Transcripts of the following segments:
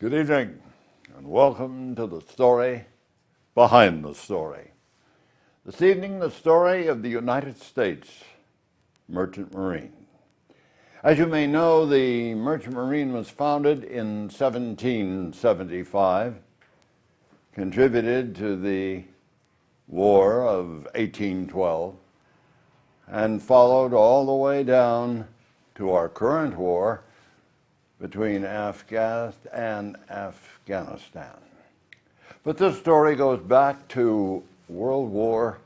Good evening, and welcome to the story behind the story. This evening, the story of the United States Merchant Marine. As you may know, the Merchant Marine was founded in 1775, contributed to the War of 1812, and followed all the way down to our current war between Afghanistan and Afghanistan. But this story goes back to World War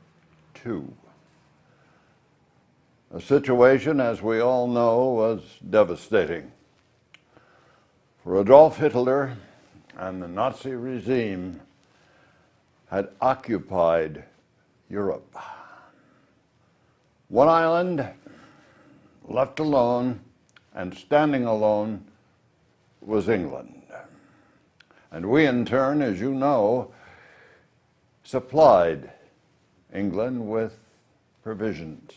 II. A situation, as we all know, was devastating. For Adolf Hitler and the Nazi regime had occupied Europe. One island, left alone and standing alone, was England. And we, in turn, as you know, supplied England with provisions.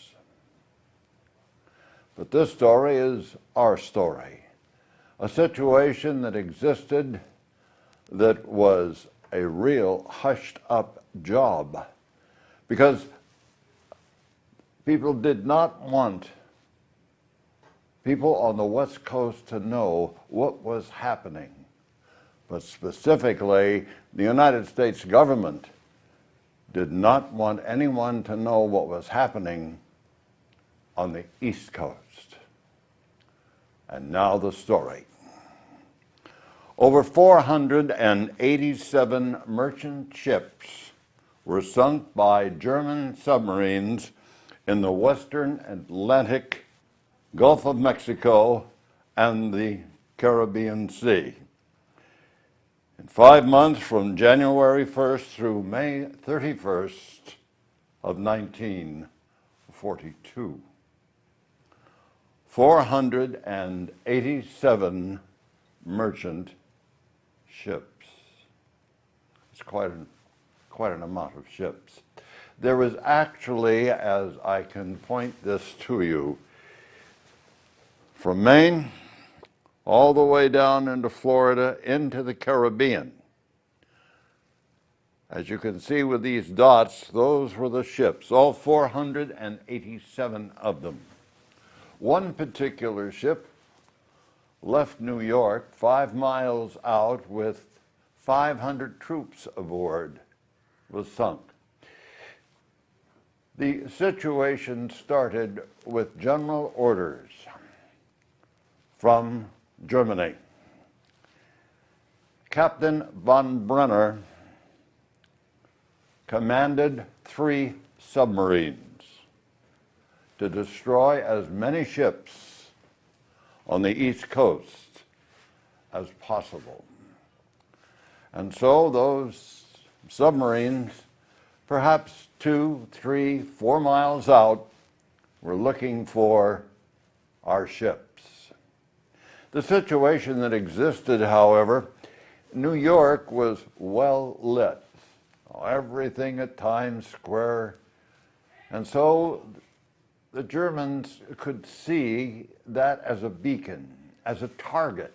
But this story is our story, a situation that existed that was a real hushed-up job, because people did not want people on the West Coast to know what was happening. But specifically, the United States government did not want anyone to know what was happening on the East Coast. And now the story. Over 487 merchant ships were sunk by German submarines in the Western Atlantic, Gulf of Mexico, and the Caribbean Sea. In 5 months, from January 1st through May 31st of 1942. 487 merchant ships. It's quite an amount of ships. There was actually, as I can point this to you, from Maine all the way down into Florida, into the Caribbean. As you can see with these dots, those were the ships, all 487 of them. One particular ship left New York 5 miles out with 500 troops aboard, was sunk. The situation started with general orders from Germany. Captain von Brenner commanded 3 submarines to destroy as many ships on the East Coast as possible. And so those submarines, perhaps 2, 3, 4 miles out, were looking for our ships. The situation that existed, however, New York was well lit, everything at Times Square, and so the Germans could see that as a beacon, as a target.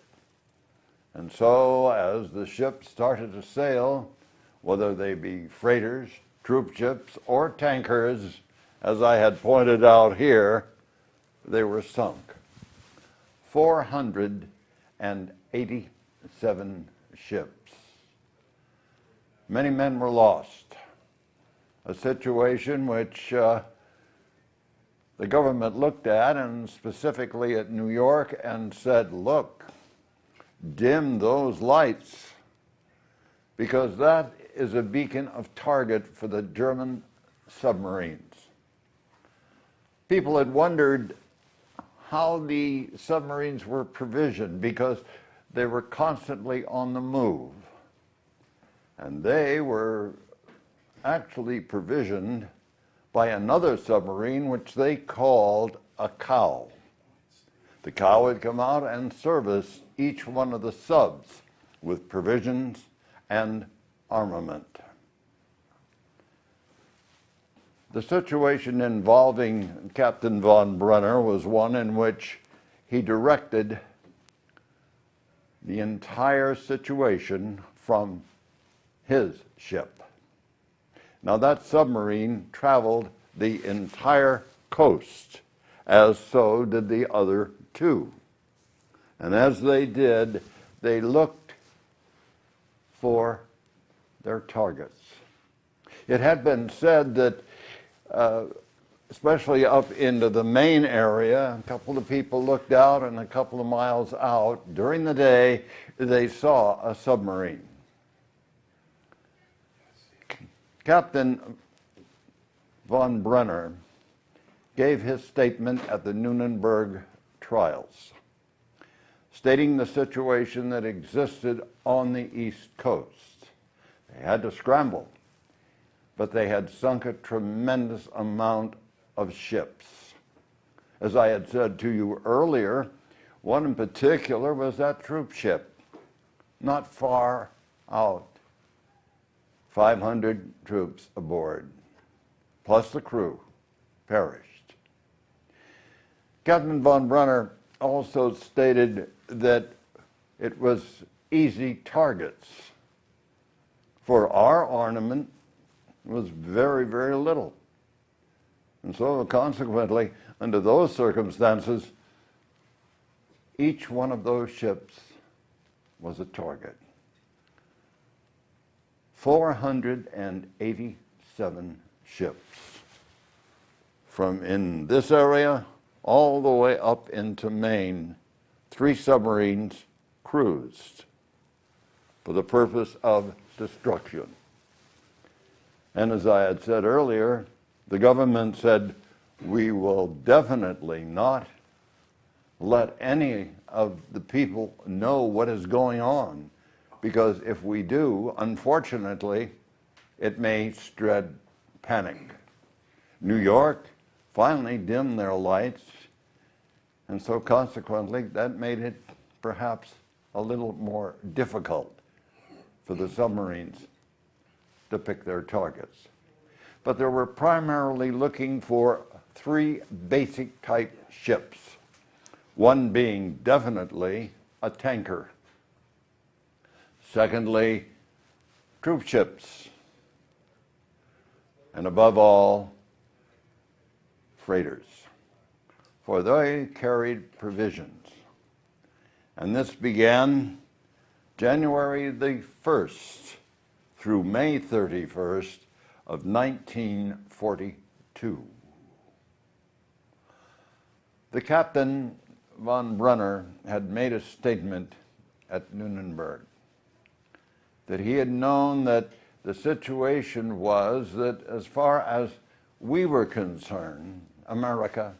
And so as the ships started to sail, whether they be freighters, troop ships, or tankers, as I had pointed out here, they were sunk. 487 ships. Many men were lost. A situation which the government looked at, and specifically at New York, and said, look, dim those lights, because that is a beacon of target for the German submarines. People had wondered how the submarines were provisioned, because they were constantly on the move. And they were actually provisioned by another submarine, which they called a cow. The cow would come out and service each one of the subs with provisions and armament. The situation involving Captain von Brenner was one in which he directed the entire situation from his ship. Now that submarine traveled the entire coast, as so did the other two. And as they did, they looked for their targets. It had been said that, especially up into the main area, a couple of people looked out, and a couple of miles out during the day, they saw a submarine. Captain von Brenner gave his statement at the Nuremberg trials, stating the situation that existed on the East Coast. They had to scramble, but they had sunk a tremendous amount of ships. As I had said to you earlier, one in particular was that troop ship, not far out. 500 troops aboard, plus the crew, perished. Captain von Brenner also stated that it was easy targets. For our armament was very, very little. And so consequently, under those circumstances, each one of those ships was a target. 487 ships from in this area all the way up into Maine. 3 submarines cruised for the purpose of destruction. And as I had said earlier, the government said, we will definitely not let any of the people know what is going on, because if we do, unfortunately, it may spread panic. New York finally dimmed their lights, and so consequently that made it perhaps a little more difficult for the submarines to pick their targets. But they were primarily looking for 3 basic type ships, one being definitely a tanker. Secondly, troop ships. And above all, freighters, for they carried provisions. And this began January the 1st through May 31st of 1942. The Captain von Brenner had made a statement at Nuremberg that he had known that the situation was that as far as we were concerned, America,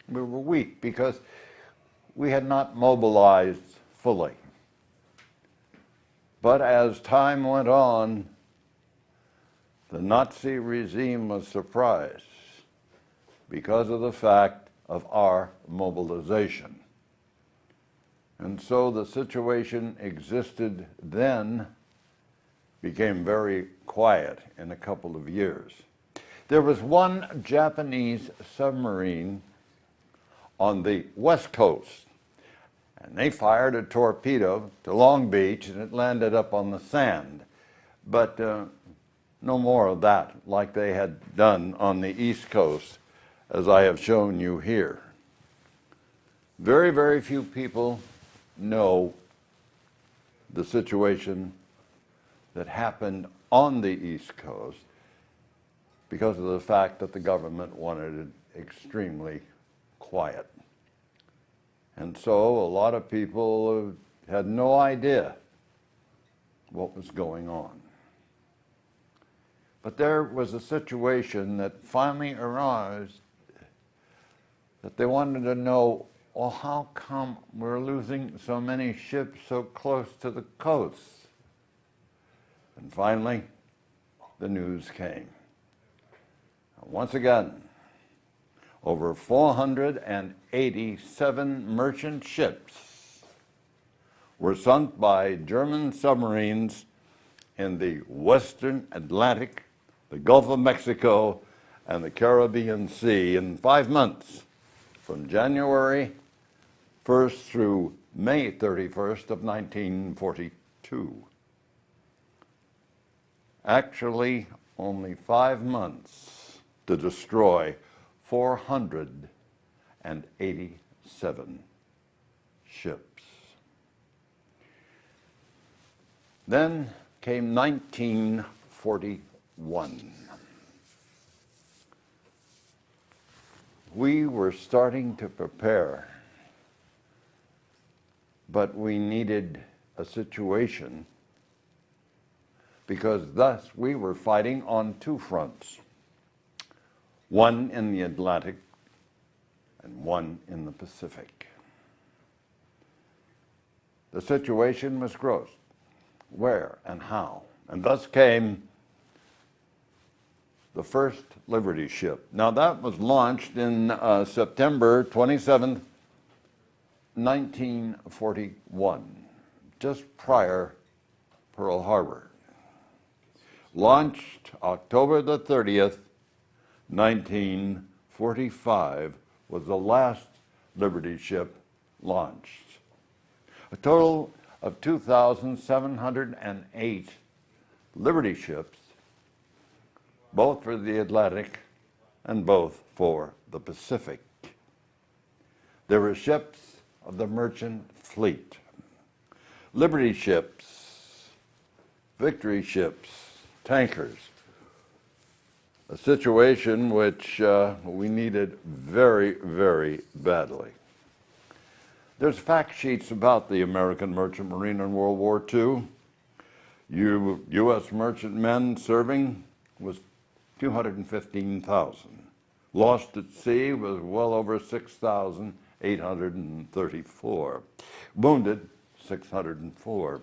we were weak because we had not mobilized fully. But as time went on, the Nazi regime was surprised because of the fact of our mobilization. And so the situation existed then became very quiet in a couple of years. There was one Japanese submarine on the west coast, and they fired a torpedo to Long Beach, and it landed up on the sand. But no more of that like they had done on the East Coast, as I have shown you here. Very, very few people know the situation that happened on the East Coast because of the fact that the government wanted it extremely quiet. And so a lot of people had no idea what was going on. But there was a situation that finally arose that they wanted to know, well, how come we're losing so many ships so close to the coast? And finally, the news came. Once again, over 487 merchant ships were sunk by German submarines in the Western Atlantic, the Gulf of Mexico, and the Caribbean Sea in 5 months, from January 1st through May 31st of 1942. Actually, only 5 months to destroy 487 ships. Then came 1941. We were starting to prepare, but we needed a situation because thus we were fighting on 2 fronts, one in the Atlantic and one in the Pacific. The situation was gross. Where and how? And thus came the first Liberty ship. Now that was launched in September 27th, 1941, just prior Pearl Harbor. Launched October the 30th, 1945, was the last Liberty ship launched. A total of 2,708 Liberty ships, both for the Atlantic and both for the Pacific. There were ships of the merchant fleet, Liberty ships, Victory ships, tankers, a situation which we needed very, very badly. There's fact sheets about the American merchant marine in World War II. U.S. merchant men serving was 215,000. Lost at sea was well over 6,834. Wounded, 604.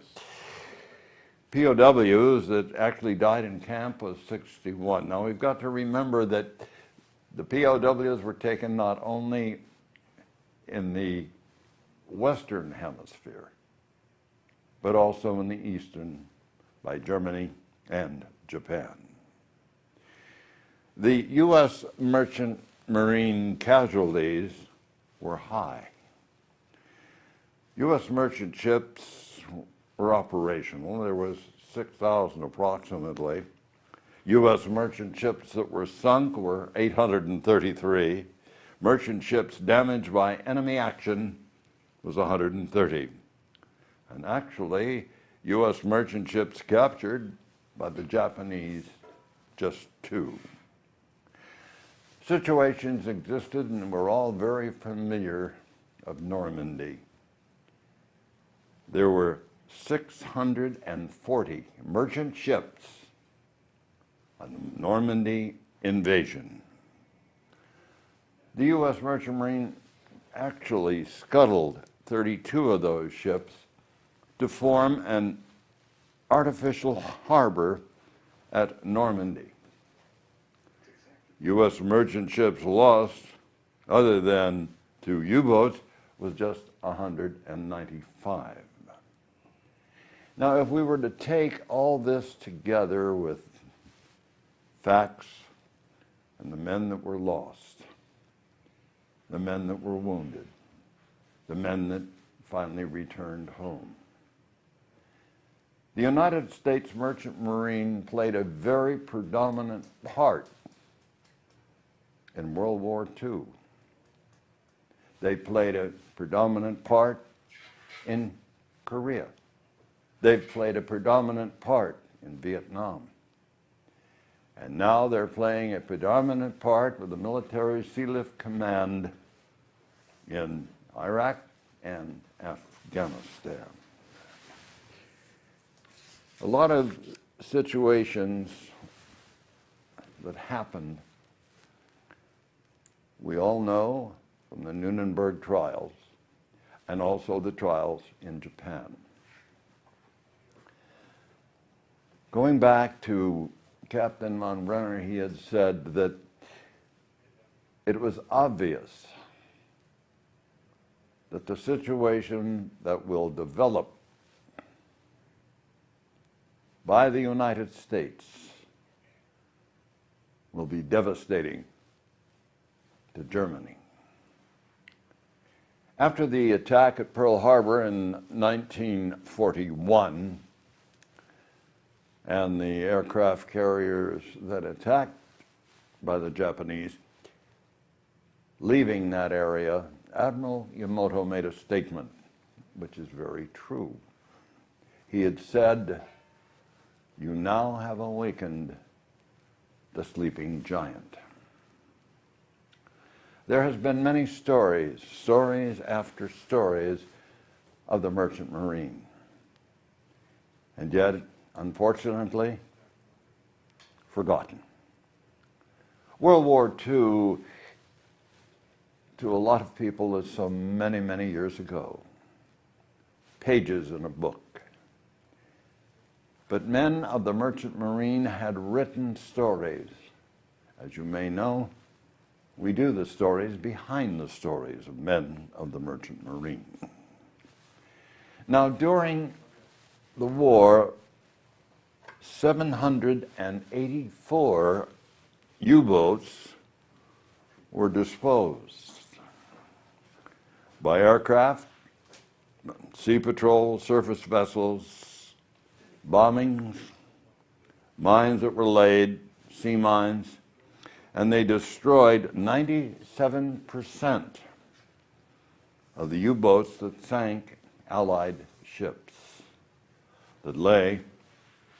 POWs that actually died in camp was 61. Now we've got to remember that the POWs were taken not only in the Western Hemisphere, but also in the Eastern by Germany and Japan. The U.S. merchant marine casualties were high. U.S. merchant ships were operational. There was 6,000 approximately. U.S. merchant ships that were sunk were 833. Merchant ships damaged by enemy action was 130. And actually, U.S. merchant ships captured by the Japanese, just 2. Situations existed, and we're all very familiar of Normandy. There were 640 merchant ships on the Normandy invasion. The U.S. merchant marine actually scuttled 32 of those ships to form an artificial harbor at Normandy. U.S. merchant ships lost, other than 2 U-boats, was just 195. Now, if we were to take all this together with facts and the men that were lost, the men that were wounded, the men that finally returned home, the United States Merchant Marine played a very predominant part in World War II. They played a predominant part in Korea. They've played a predominant part in Vietnam. And now they're playing a predominant part with the Military Sealift Command in Iraq and Afghanistan. A lot of situations that happened, we all know from the Nuremberg trials and also the trials in Japan. Going back to Captain von Brenner, he had said that it was obvious that the situation that will develop by the United States will be devastating to Germany. After the attack at Pearl Harbor in 1941 and the aircraft carriers that attacked by the Japanese, leaving that area, Admiral Yamamoto made a statement which is very true. He had said, "You now have awakened the sleeping giant." There has been many stories after stories of the Merchant Marine. And yet, unfortunately, forgotten. World War II, to a lot of people, is so many, many years ago. Pages in a book. But men of the Merchant Marine had written stories. As you may know, we do the stories behind the stories of men of the Merchant Marine. Now, during the war, 784 U-boats were disposed by aircraft, sea patrol, surface vessels, bombings, mines that were laid, sea mines, and they destroyed 97% of the U-boats that sank Allied ships that lay at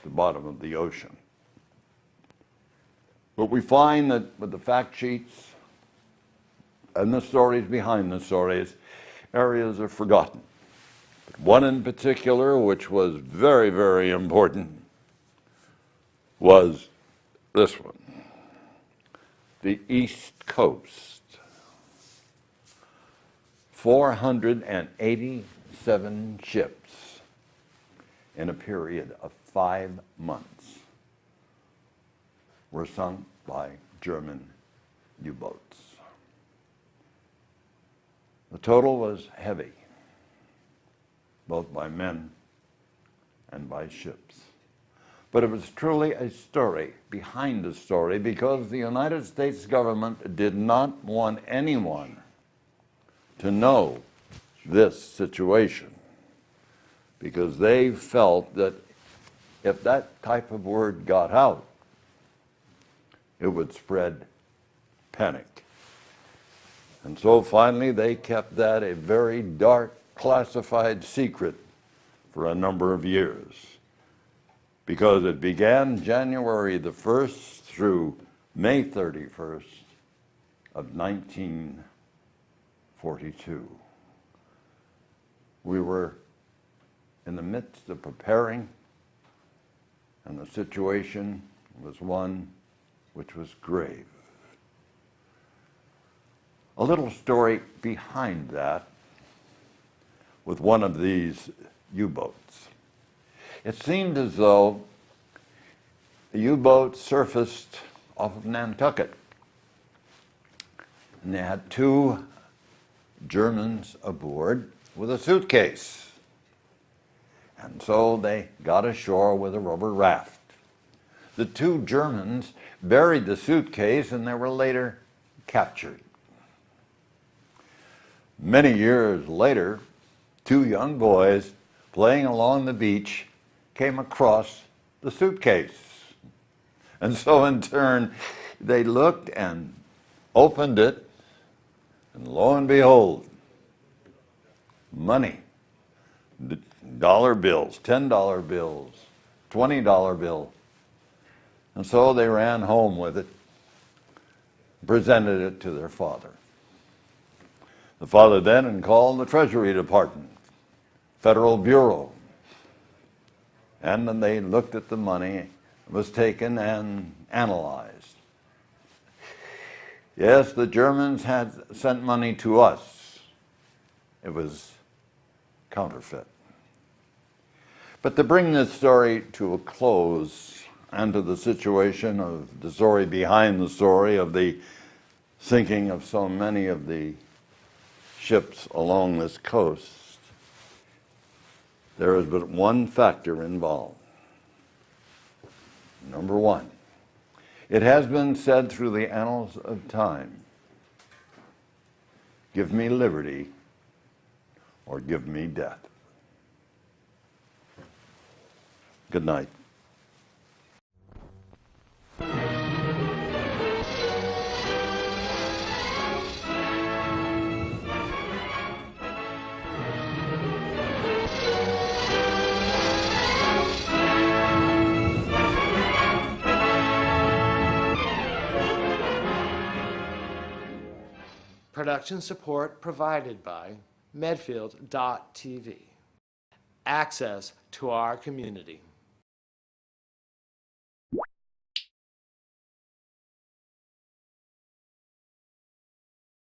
the bottom of the ocean. But we find that with the fact sheets and the stories behind the stories, areas are forgotten. But one in particular, which was very, very important, was this one. The East Coast. 487 ships in a period of 5 months were sunk by German U-boats. The total was heavy, both by men and by ships. But it was truly a story behind the story, because the United States government did not want anyone to know this situation, because they felt that if that type of word got out, it would spread panic. And so finally they kept that a very dark, classified secret for a number of years, because it began January the 1st through May 31st of 1942. We were in the midst of preparing, and the situation was one which was grave. A little story behind that with one of these U-boats. It seemed as though a U-boat surfaced off of Nantucket, and they had 2 Germans aboard with a suitcase. And so they got ashore with a rubber raft. The 2 Germans buried the suitcase, and they were later captured. Many years later, 2 young boys playing along the beach came across the suitcase. And so in turn, they looked and opened it, and lo and behold, money. Dollar bills, $10 bills, $20 bill. And so they ran home with it, presented it to their father. The father then called the Treasury Department, Federal Bureau, and then they looked at the money. It was taken and analyzed. Yes, the Germans had sent money to us. It was counterfeit. But to bring this story to a close, and to the situation of the story behind the story of the sinking of so many of the ships along this coast, there is but one factor involved. Number one, it has been said through the annals of time, give me liberty or give me death. Good night. Production support provided by Medfield.tv. Access to our community.